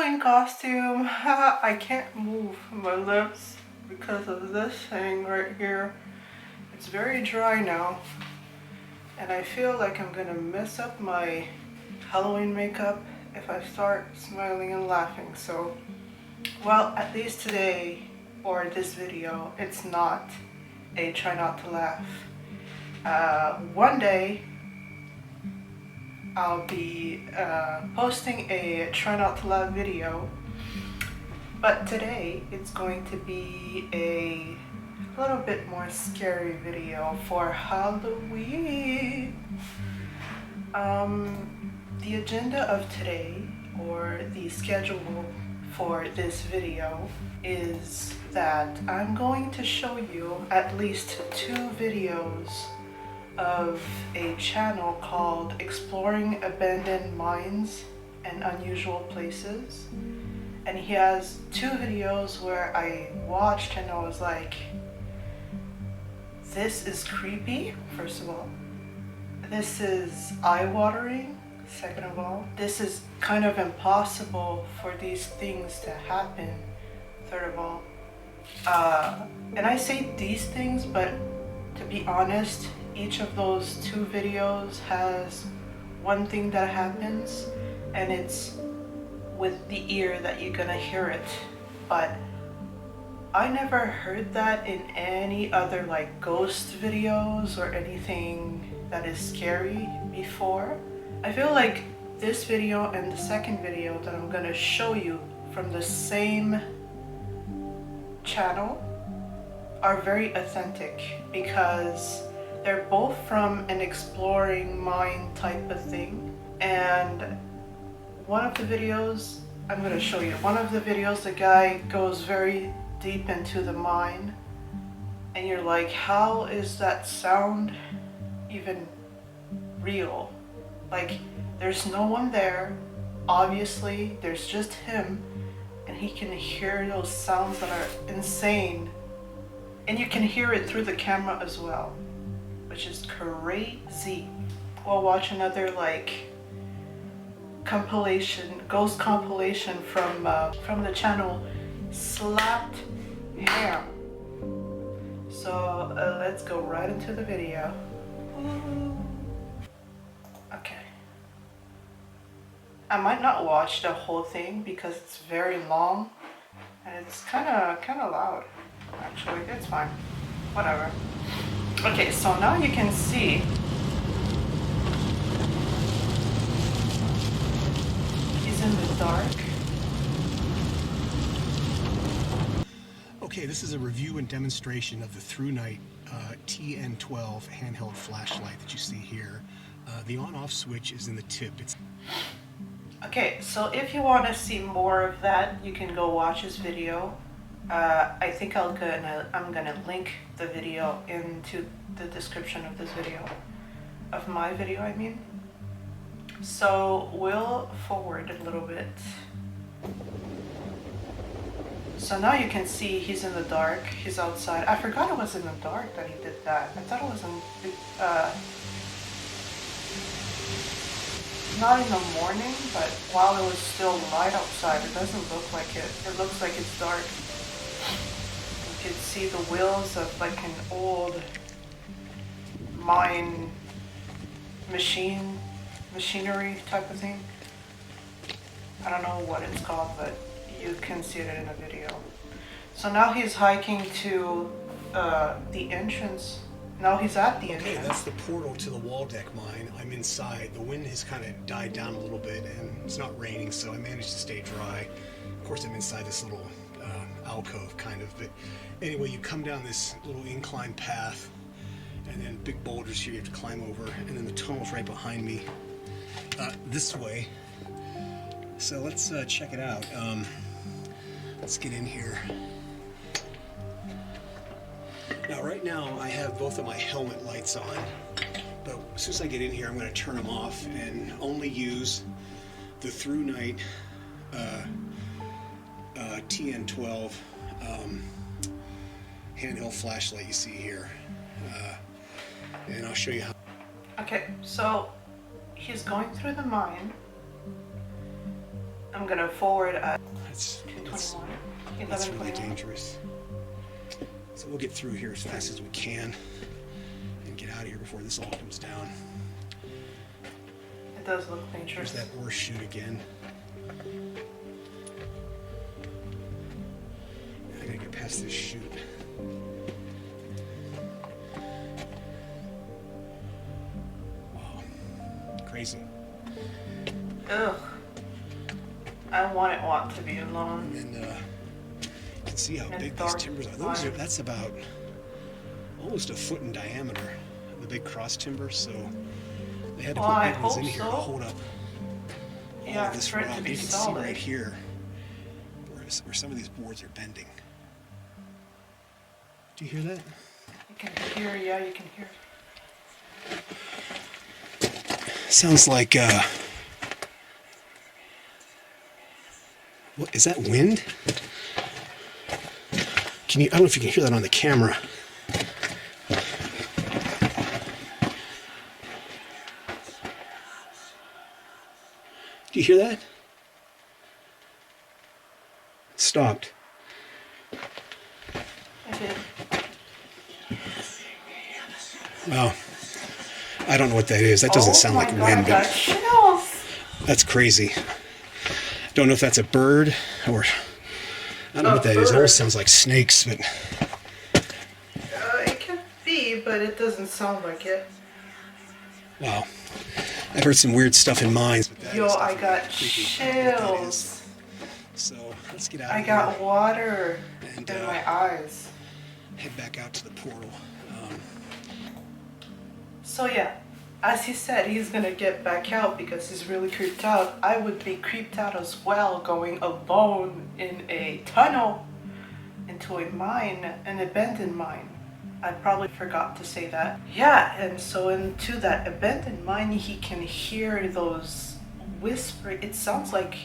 Halloween costume. I can't move my lips because of this thing right here. It's very dry now, and I feel like I'm gonna mess up my Halloween makeup if I start smiling and laughing. So, well, at least today, or this video, it's not a try not to laugh. One day I'll be posting a try not to laugh video, but today it's going to be a little bit more scary video for Halloween. The agenda of today, or the schedule for this video, is that I'm going to show you at least 2 videos of a channel called Exploring Abandoned Mines and Unusual Places. And he has 2 videos where I watched and I was like, this is creepy, first of all. This is eye-watering, second of all. This is kind of impossible for these things to happen, third of all. And I say these things, but to be honest, each of those 2 videos has one thing that happens, and it's with the ear that you're gonna hear it. But I never heard that in any other like ghost videos or anything that is scary before. I feel like this video and the second video that I'm gonna show you from the same channel are very authentic, because they're both from an exploring mine type of thing. And one of the videos, I'm going to show you, one of the videos the guy goes very deep into the mine, and you're like, how is that sound even real? Like, there's no one there, obviously, there's just him, and he can hear those sounds that are insane, and you can hear it through the camera as well, which is crazy. We'll watch another like compilation, ghost compilation from the channel Slapped Ham. So let's go right into the video. Okay. I might not watch the whole thing because it's very long and it's kind of loud. Actually, it's fine. Whatever. Okay, so now you can see he's in the dark. Okay, this is a review and demonstration of the Through Night TN12 handheld flashlight that you see here. The on-off switch is in the tip. Okay, so if you want to see more of that, you can go watch his video. I think I'm gonna link the video into the description of this video, of my video I mean. So we'll forward a little bit. So now you can see he's in the dark, he's outside. I forgot it was in the dark that he did that. I thought it was not in the morning, but while it was still light outside. It doesn't look like it. It looks like it's dark. You can see the wheels of like an old mine machinery type of thing. I don't know what it's called, but you can see it in the video. So now he's hiking to the entrance. Now he's at the entrance. Okay, that's the portal to the Waldeck mine. I'm inside. The wind has kind of died down a little bit, and it's not raining, so I managed to stay dry. Of course, I'm inside this little alcove, kind of. But anyway, you come down this little incline path, and then big boulders here you have to climb over, and then the tunnel's right behind me this way. So let's check it out. Let's get in here. Now, right now, I have both of my helmet lights on, but as soon as I get in here, I'm going to turn them off and only use the Through Night TN12 handheld flashlight you see here, and I'll show you how. Okay, so he's going through the mine. I'm gonna forward That's 221. that's really 1121. dangerous. So we'll get through here as fast as we can and get out of here before this all comes down. It does look dangerous. There's that ore chute again. I gotta get past this chute. Wow. Crazy. Ugh. I wouldn't want to be alone. And you can see how And big these dark timbers are. fire. That's about almost a foot in diameter, the big cross timbers, so they had to Well, put I big ones hope in here to so. hold up all Yeah, of this for it to rock. be You can see solid. right here where some of these boards are bending. Do you hear that? You can hear, yeah, you can hear. Sounds like, what, is that wind? I don't know if you can hear that on the camera. Do you hear that? It stopped. I did. Well, I don't know what that is. That doesn't sound like Oh my wind, God, but chills. that's crazy. Don't know if that's a bird or I don't know what that is. It bird. almost sounds like snakes, but It could be, but it doesn't sound like it. wow. I've heard some weird stuff in mines, but that Yo, is I definitely got creepy. I don't know what that is. chills. So let's get out I of got here water and in my eyes. head back out to the portal. So yeah, as he said, he's gonna get back out because he's really creeped out. I would be creeped out as well, going alone in a tunnel into a mine, an abandoned mine. I probably forgot to say that. Yeah, and so into that abandoned mine, he can hear those whispering. It sounds like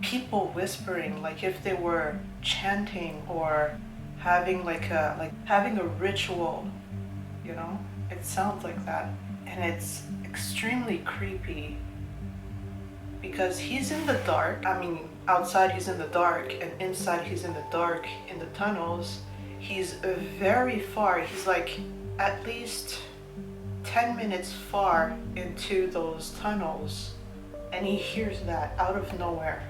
people whispering, like if they were chanting or having having a ritual, you know? It sounds like that. And it's extremely creepy because he's in the dark. I mean, outside he's in the dark and inside he's in the dark in the tunnels. He's very far. He's like at least 10 minutes far into those tunnels, and he hears that out of nowhere.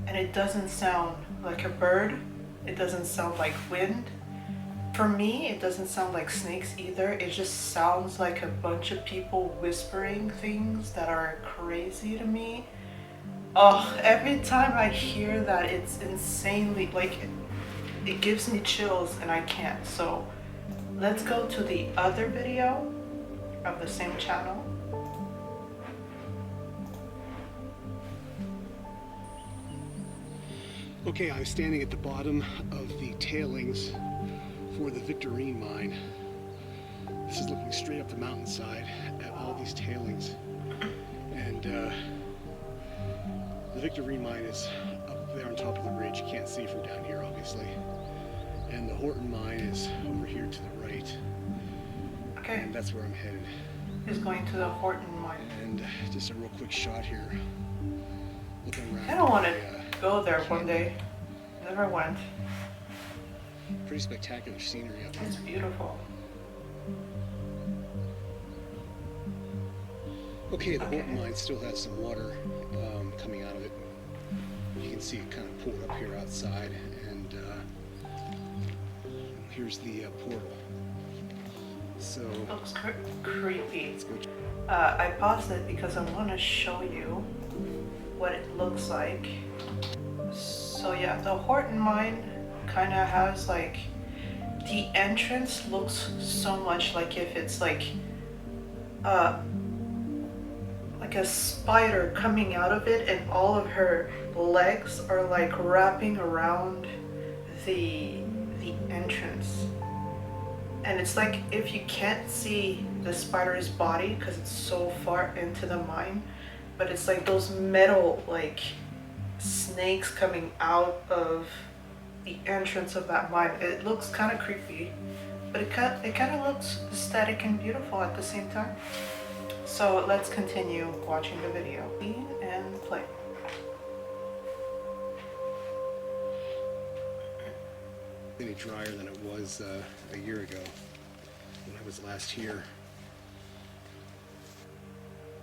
And it doesn't sound like a bird. It doesn't sound like wind. For me, it doesn't sound like snakes either. It just sounds like a bunch of people whispering things that are crazy to me. Oh, every time I hear that, it's insanely, like, it gives me chills and I can't. So let's go to the other video of the same channel. Okay, I'm standing at the bottom of the tailings for the Victorine Mine. This is looking straight up the mountainside at all these tailings. And the Victorine Mine is up there on top of the ridge. You can't see from down here, obviously. And the Horton Mine is over here to the right. Okay, And that's where I'm headed. he's going to the Horton Mine. And just a real quick shot here. Looking around. I don't want to the, go there one day. Never went. pretty spectacular scenery up here. It's beautiful. Okay, the Okay. Horton Mine still has some water coming out of it. You can see it kind of poured up here outside, and here's the portal. So Looks creepy. let's go. I paused it because I want to show you what it looks like. So yeah, the Horton Mine kind of has like, the entrance looks so much like if it's like a spider coming out of it, and all of her legs are like wrapping around the entrance. And it's like if you can't see the spider's body because it's so far into the mine, but it's like those metal like snakes coming out of the entrance of that mine. It looks kind of creepy, but it kind of looks aesthetic and beautiful at the same time. So let's continue watching the video and play. any drier than it was a year ago when I was last here.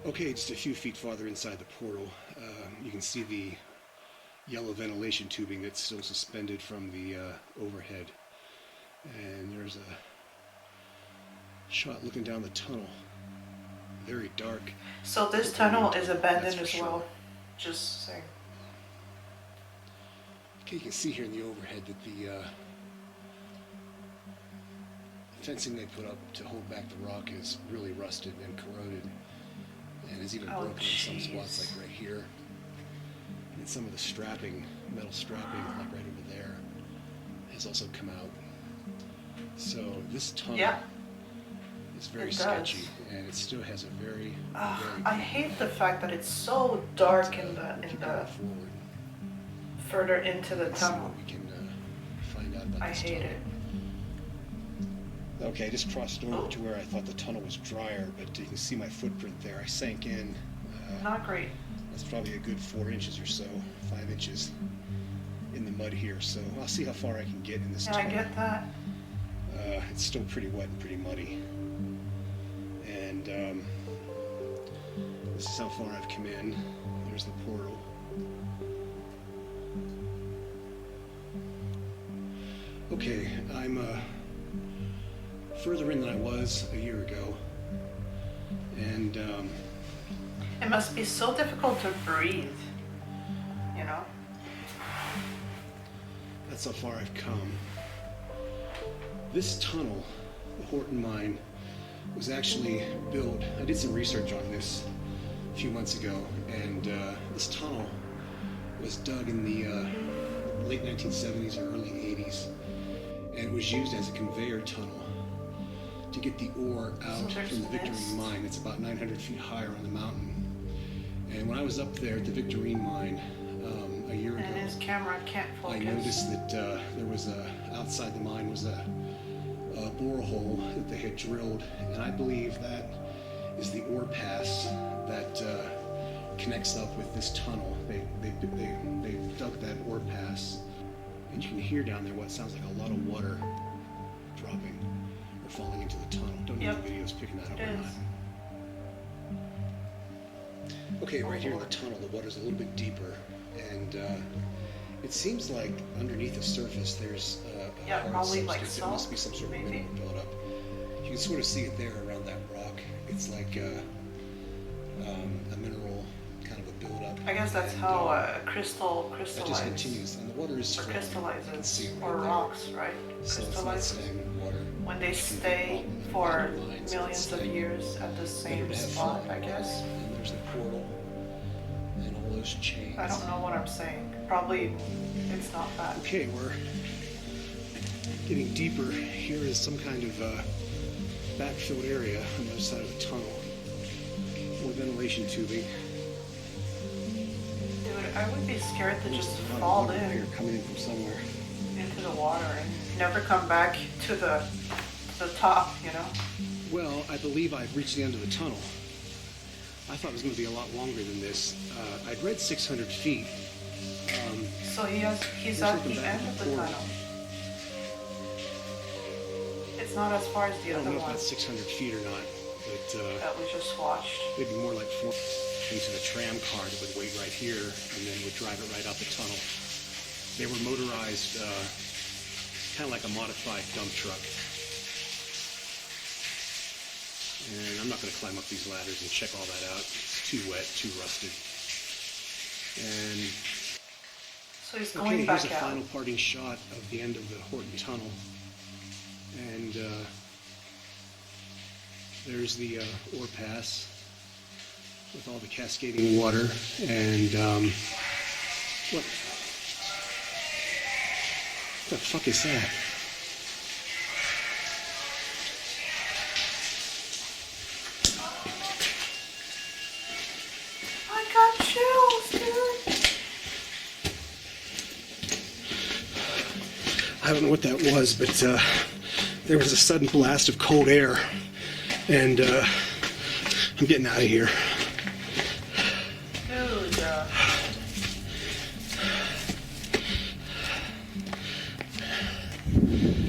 Okay, just a few feet farther inside the portal, you can see the yellow ventilation tubing that's still suspended from the overhead. And there's a shot looking down the tunnel. Very dark. So this tunnel is abandoned as well. Just saying. Okay, you can see here in the overhead that the fencing they put up to hold back the rock is really rusted and corroded, and is even broken in some spots, like right here. And some of the strapping, metal strapping, like right over there, has also come out. So this tunnel is very sketchy, and it still has a very, very I hate the fact that it's so dark in the further into the tunnel. We can find out about I this hate tunnel. it. Okay, I just crossed over to where I thought the tunnel was drier, but you can see my footprint there. I sank in. Not great. That's probably a good 4 inches or so, 5 inches in the mud here. So I'll see how far I can get in this tunnel. I get that. It's still pretty wet and pretty muddy. And this is how far I've come in. There's the portal. Okay, I'm further in than I was a year ago. And it must be so difficult to breathe, you know? That's how far I've come. This tunnel, the Horton Mine, was actually built. I did some research on this a few months ago, and this tunnel was dug in the late 1970s or early 80s, and it was used as a conveyor tunnel to get the ore out from the Victorine Mine. It's about 900 feet higher on the mountain. And when I was up there at the Victorine Mine a year ago, and his camera can't focus. I noticed that there was outside the mine was a borehole that they had drilled, and I believe that is the ore pass that connects up with this tunnel. They dug that ore pass, and you can hear down there what sounds like a lot of water dropping or falling into the tunnel. Don't know if the video's picking that up or not. Okay, right here in the tunnel, the water's a little bit deeper, and it seems like underneath the surface there's a hard probably substance. like It salt, must be some sort of maybe? mineral buildup. You can sort of see it there around that rock. It's like a mineral kind of a buildup. I guess that's how crystal That just crystallizes. continues, and the water is Or strong. crystallizes, Right or there. rocks, right? So it's not Crystallizes. stagnant water. When they Through the stay bottom for of the mine, so it's millions of stagnant. years at the Better same to have spot, flowing I guess. water. And there's the portal and all those chains. I don't know what I'm saying. Probably it's not that. Okay, we're getting deeper. Here is some kind of backfilled area on the other side of the tunnel. More ventilation tubing. Dude, I would be scared to just There's a lot of fall water here in coming in from somewhere. into the water and never come back to the top, you know? Well, I believe I've reached the end of the tunnel. I thought it was going to be a lot longer than this. I'd read 600 feet. So he's Here's at looking the back end at of the the portal. tunnel. It's not as far as the I don't other know if one that's 600 feet or not, but that we just watched. maybe more like 4 into the tram car that would wait right here and then would drive it right out the tunnel. They were motorized, kind of like a modified dump truck. And I'm not going to climb up these ladders and check all that out. It's too wet, too rusted. And So he's okay, going back here's a out. final parting shot of the end of the Horton Tunnel. And there's the ore pass with all the cascading water. And what the fuck is that? I got chills, dude. I don't know what that was, but there was a sudden blast of cold air, and I'm getting out of here. Dude,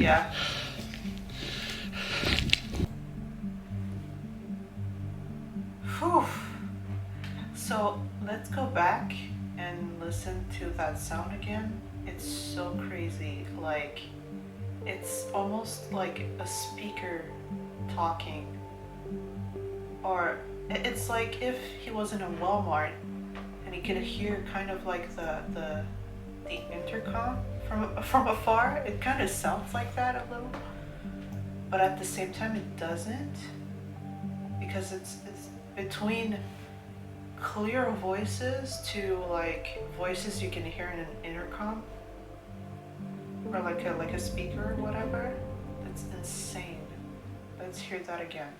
Yeah. Whew. So let's go back and listen to that sound again. It's so crazy. Like, it's almost like a speaker talking. Or it's like if he was in a Walmart and he could hear kind of like the intercom from afar. It kind of sounds like that a little, but at the same time it doesn't, because it's between clear voices to like voices you can hear in an intercom or like a speaker or whatever. That's insane. Let's hear that again.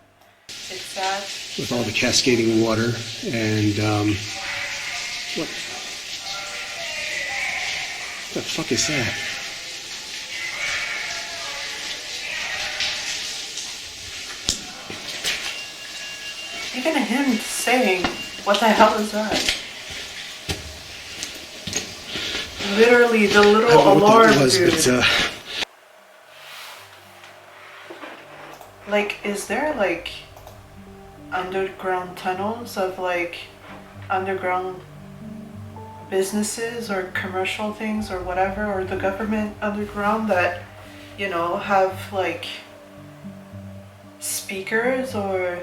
It's that with all the cascading water and what the fuck is that? Even him saying, what the hell is that? Literally the little I don't know alarm, what that was, dude. but like, is there like underground tunnels of like underground businesses or commercial things or whatever, or the government underground that, you know, have like speakers or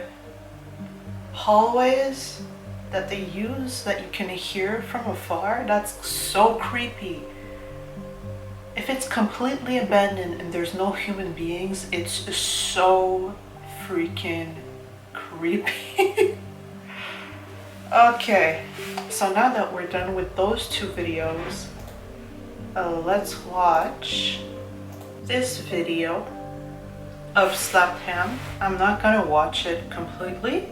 hallways that they use that you can hear from afar? That's so creepy. If it's completely abandoned and there's no human beings, it's so freaking creepy. Okay, so now that we're done with those two videos, let's watch this video of Slapped Ham. I'm not gonna watch it completely,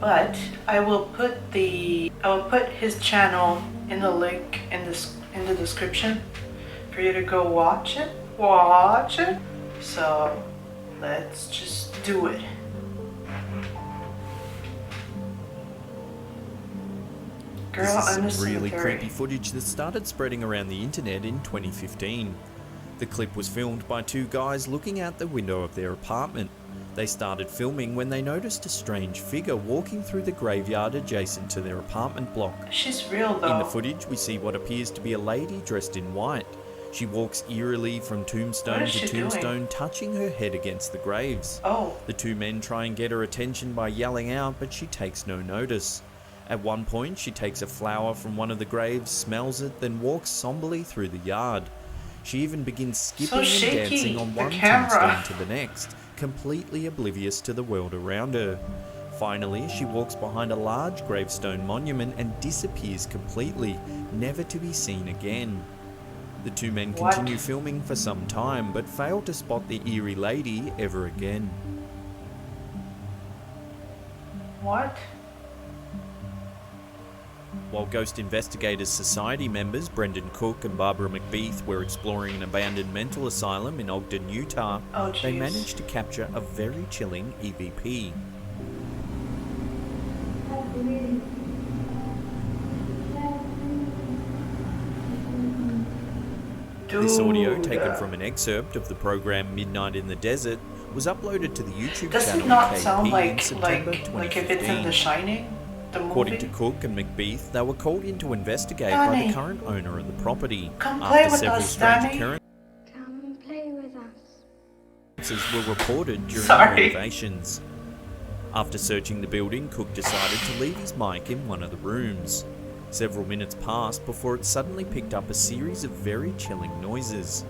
but I will put his channel in the link in the description for you to go watch it. So let's just do it. Girl, This is I'm a some really cemetery. creepy footage that started spreading around the internet in 2015. The clip was filmed by two guys looking out the window of their apartment. They started filming when they noticed a strange figure walking through the graveyard adjacent to their apartment block. She's real though. In the footage, we see what appears to be a lady dressed in white. She walks eerily from What tombstone is to she tombstone, doing? touching her head against the graves. Oh, The two men try and get her attention by yelling out, but she takes no notice. At one point, she takes a flower from one of the graves, smells it, then walks somberly through the yard. She even begins skipping and shaky, dancing on the one camera. tombstone to the next, completely oblivious to the world around her. Finally, she walks behind a large gravestone monument and disappears completely, never to be seen again. The two men What? continue filming for some time, but fail to spot the eerie lady ever again. what? While Ghost Investigators Society members Brendan Cook and Barbara McBeath were exploring an abandoned mental asylum in Ogden, Utah, Oh, they jeez. managed to capture a very chilling EVP. This audio, Dude. taken from an excerpt of the program Midnight in the Desert, was uploaded to the YouTube Does channel it not KP sound in like September like if it's in 2015. The Shining, the movie? According to Cook and McBeath, they were called in to investigate by Danny, the current owner of the property. come play After with several us, strange Danny. occurrences Come play with us. were reported during Sorry. renovations. After searching the building, Cook decided to leave his mic in one of the rooms. Several minutes passed before it suddenly picked up a series of very chilling noises.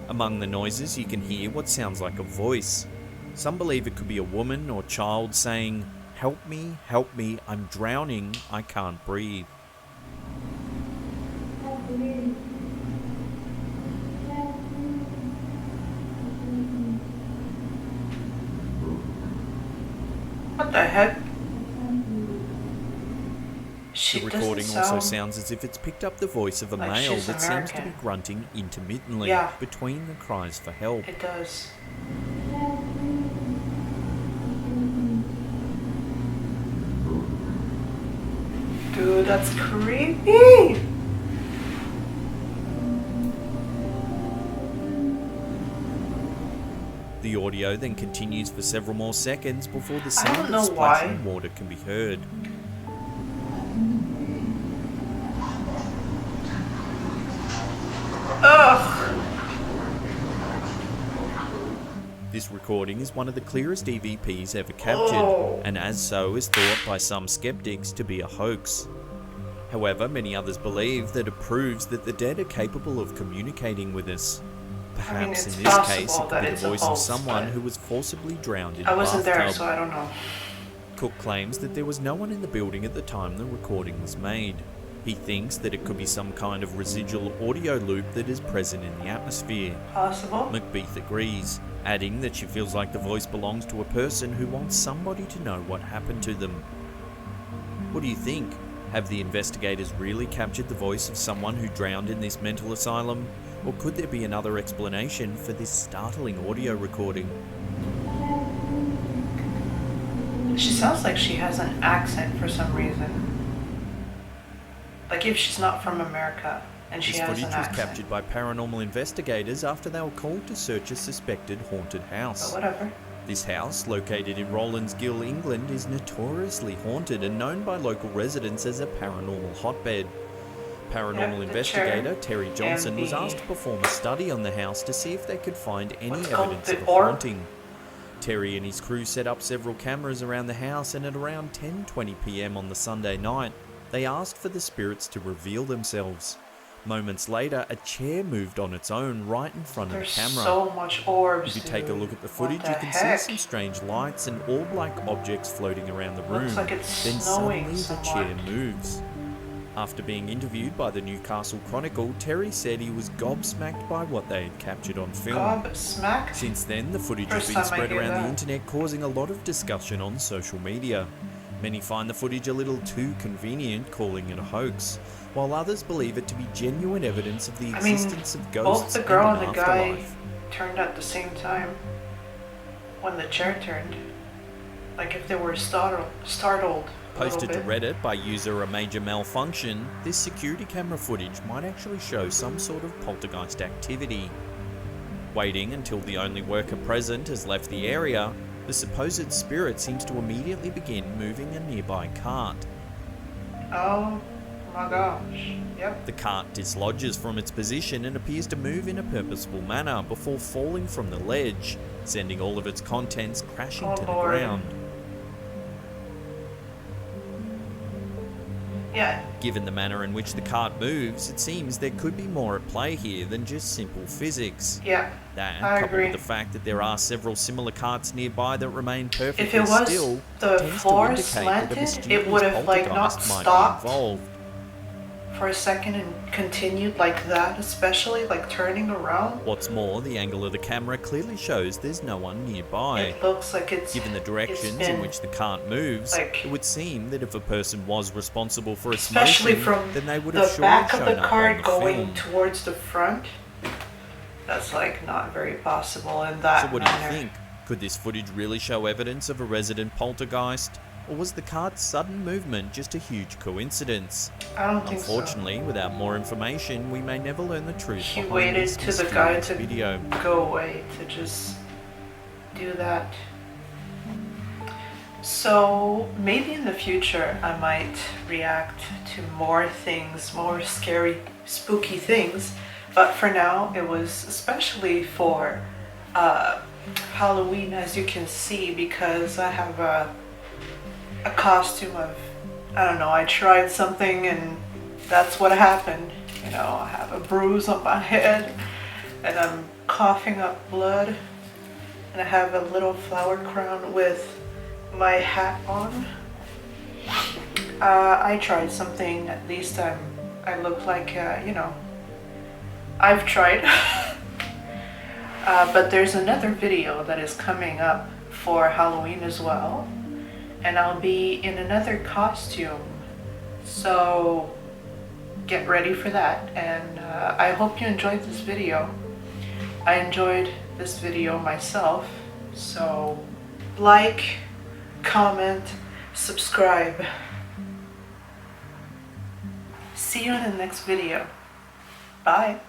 Among the noises, you can hear what sounds like a voice. Some believe it could be a woman or child saying, help me, I'm drowning, I can't breathe." What the heck? She The doesn't recording also sound sounds as if it's picked up the voice of a like male she's that seems to be American. grunting intermittently Yeah. between the cries for help. It does. Dude, that's creepy. The audio then continues for several more seconds before the I sound don't of know splashing why. water can be heard. Ugh! This recording is one of the clearest EVPs ever captured, Oh. and as so is thought by some skeptics to be a hoax. However, many others believe that it proves that the dead are capable of communicating with us. Perhaps it's in this possible case it could that be the it's a voice of hoax, someone but who was forcibly drowned in I a wasn't bathtub. there, so I don't know. Cook claims that there was no one in the building at the time the recording was made. He thinks that it could be some kind of residual audio loop that is present in the atmosphere. Possible? McBeath agrees, adding that she feels like the voice belongs to a person who wants somebody to know what happened to them. What do you think? Have the investigators really captured the voice of someone who drowned in this mental asylum? Or could there be another explanation for this startling audio recording? She sounds like she has an accent for some reason. Like if she's not from America and she This has footage an was accent. captured by paranormal investigators after they were called to search a suspected haunted house. But whatever. This house, located in Rowlandsgill, England, is notoriously haunted and known by local residents as a paranormal hotbed. Paranormal the investigator chair Terry Johnson and was the- asked to perform a study on the house to see if they could find any What's it called? evidence The of a orb? haunting. Terry and his crew set up several cameras around the house, and at around 10:20 p.m. on the Sunday night, they asked for the spirits to reveal themselves. Moments later, a chair moved on its own right in front of There's the camera. so much orbs. If you take a dude. look at the What footage, the you can heck? see some strange lights and orb-like objects floating around the room. Looks like it's Then snowing suddenly the chair somewhat. moves. After being interviewed by the Newcastle Chronicle, Terry said he was gobsmacked by what they had captured on film. Gobsmacked? Since then, the footage First has been time I spread hear around the that. internet, causing a lot of discussion on social media. Many find the footage a little too convenient, calling it a hoax, while others believe it to be genuine evidence of the I mean, existence of both ghosts the girl and and an the guy afterlife. turned at the same time when the chair turned. Like if they were startled a little Posted to bit. Reddit by user A Major Malfunction, this security camera footage might actually show some sort of poltergeist activity. Waiting until the only worker present has left the area, the supposed spirit seems to immediately begin moving a nearby cart. Oh my gosh. Yep. The cart dislodges from its position and appears to move in a purposeful manner before falling from the ledge, sending all of its contents crashing Oh, to the Lord. ground. Yeah. Given the manner in which the cart moves, it seems there could be more at play here than just simple physics. Yeah. That, I coupled agree. with the fact that there are several similar carts nearby that remain perfectly If it was still, the tends floor to indicate that a slanted, mysterious it would have like not poltergeist might be stopped involved. for a second and continued like that, especially like turning around. What's more, the angle of the camera clearly shows there's no one nearby. It looks like it's Given the directions been, in which the cart moves, like- it would seem that if a person was responsible for its especially motion, from then they would have the surely back of shown the up cart on the going film. towards the front. That's like not very possible in that So what do you manner. think? Could this footage really show evidence of a resident poltergeist? Or was the cart's sudden movement just a huge coincidence? I don't think Unfortunately, without more information, we may never learn the truth He behind waited this to the guy mysterious to video. so. Go away to just do that. So maybe in the future I might react to more things, more scary, spooky things. But for now, it was especially for Halloween, as you can see, because I have a costume of, I don't know, I tried something and that's what happened. You know, I have a bruise on my head and I'm coughing up blood, and I have a little flower crown with my hat on. I tried something, at least I look like, you know, I've tried. But there's another video that is coming up for Halloween as well, and I'll be in another costume, so get ready for that. And I hope you enjoyed this video. I enjoyed this video myself, so like, comment, subscribe. See you in the next video. Bye.